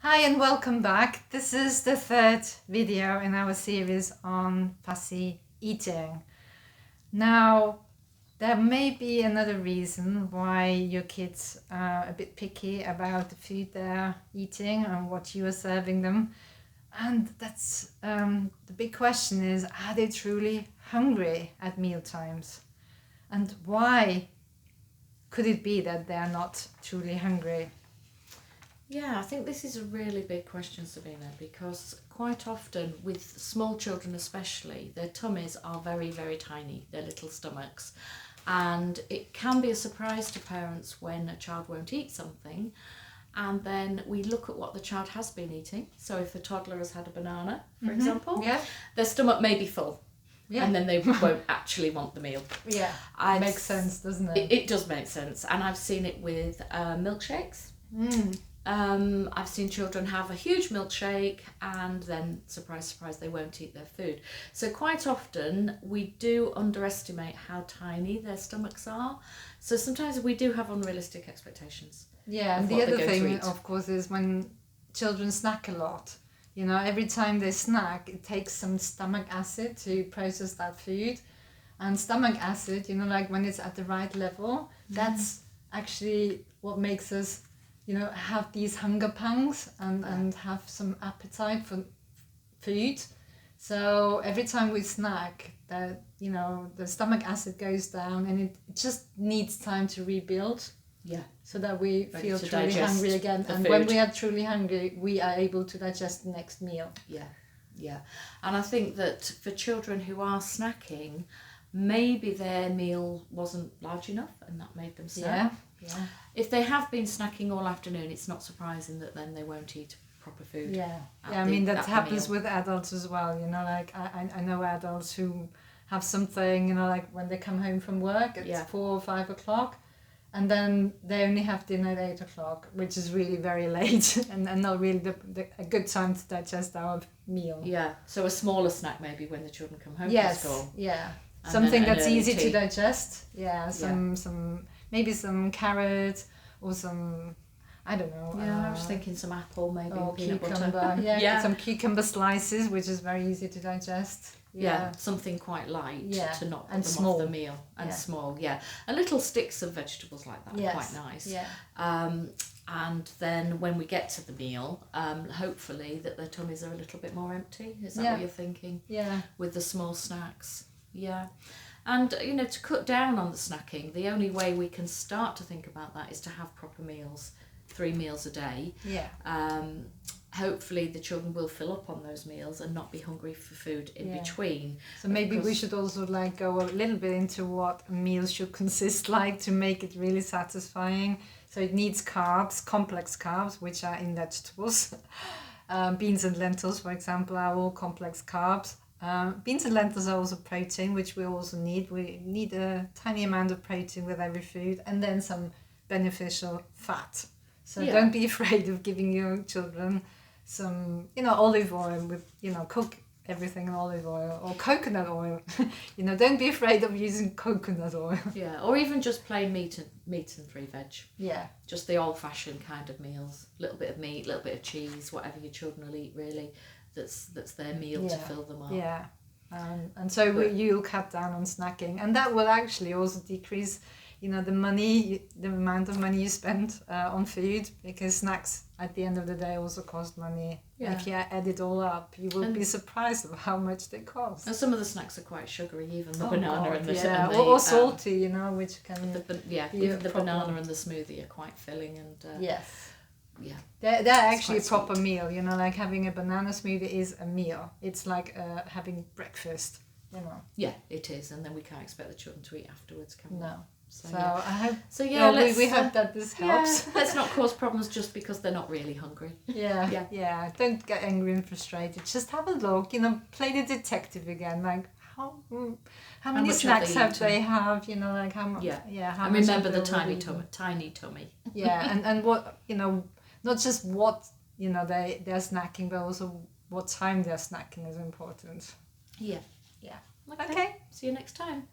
Hi and welcome back. This is the third video in our series on fussy eating. Now, there may be another reason why your kids are a bit picky about the food they're eating and what you are serving them. And that's the big question is, are they truly hungry at meal times? And why could it be that they're not truly hungry? Yeah, I think this is a really big question, Sabina, because quite often with small children especially, their tummies are very, very tiny, their little stomachs. And it can be a surprise to parents when a child won't eat something. And then we look at what the child has been eating. So if a toddler has had a banana, for example, their stomach may be full. Yeah. And then they won't actually want the meal. Yeah, makes sense, doesn't it? It does make sense. And I've seen it with milkshakes. I've seen children have a huge milkshake and then, surprise, surprise, they won't eat their food. So quite often we do underestimate how tiny their stomachs are. So sometimes we do have unrealistic expectations. Yeah, and the other thing, of course, is when children snack a lot. You know, every time they snack, it takes some stomach acid to process that food. And stomach acid, you know, like when it's at the right level, that's actually what makes us, you know, have these hunger pangs and have some appetite for food. So every time we snack, that, you know, the stomach acid goes down and it just needs time to rebuild. Yeah. So that we feel truly hungry again. And when we are truly hungry, we are able to digest the next meal. Yeah, yeah. And I think that for children who are snacking, maybe their meal wasn't large enough and that made them snack. Yeah. If they have been snacking all afternoon, it's not surprising that then they won't eat proper food. Yeah, I mean, that happens with adults as well, you know, like I know adults who have something, you know, like when they come home from work at 4 or 5 o'clock, and then they only have dinner at 8 o'clock, which is really very late and not really a good time to digest our meal. Yeah, so a smaller snack maybe when the children come home from school. Yeah, something that's easy to digest. Yeah, maybe some carrot or some, I don't know. Yeah, I was thinking some apple maybe. Or cucumber. Yeah, some cucumber slices, which is very easy to digest. Yeah, something quite light to not put and them small. off the meal. And small, and little sticks of vegetables like that are quite nice. Yeah. And then when we get to the meal, hopefully that their tummies are a little bit more empty. Is that what you're thinking? Yeah. With the small snacks. Yeah. And, you know, to cut down on the snacking, the only way we can start to think about that is to have proper meals, 3 meals a day. Yeah. Hopefully the children will fill up on those meals and not be hungry for food in between. So maybe we should also like go a little bit into what a meal should consist like to make it really satisfying. So it needs carbs, complex carbs, which are in vegetables. Beans and lentils, for example, are all complex carbs. Beans and lentils are also protein, which we also need. We need a tiny amount of protein with every food, and then some beneficial fat. So don't be afraid of giving your children some, you know, olive oil with, you know, cook everything in olive oil or coconut oil. You know, don't be afraid of using coconut oil. Yeah, or even just plain meat and 3 veg. Yeah. Just the old-fashioned kind of meals. A little bit of meat, a little bit of cheese, whatever your children will eat really. That's their meal to fill them up. Yeah. And so you'll cut down on snacking, and that will actually also decrease, you know, the amount of money you spend on food, because snacks at the end of the day also cost money. Yeah. If you add it all up, you will be surprised of how much they cost. And some of the snacks are quite sugary, even the banana and the or salty, you know, which can even the banana and the smoothie are quite filling and yeah. They're actually a proper meal, you know, like having a banana smoothie is a meal. It's like having breakfast, you know. Yeah, it is, and then we can't expect the children to eat afterwards, can we? No. So I hope. So we hope that this helps. Yeah, let's not cause problems just because they're not really hungry. Yeah. Don't get angry and frustrated. Just have a look. You know, play the detective again. Like how many snacks have they have? You know, like how much? How and remember the tiny tummy. Yeah, and what, you know, not just what, you know, they're snacking, but also what time they're snacking is important. Yeah. Yeah. Okay. See you next time.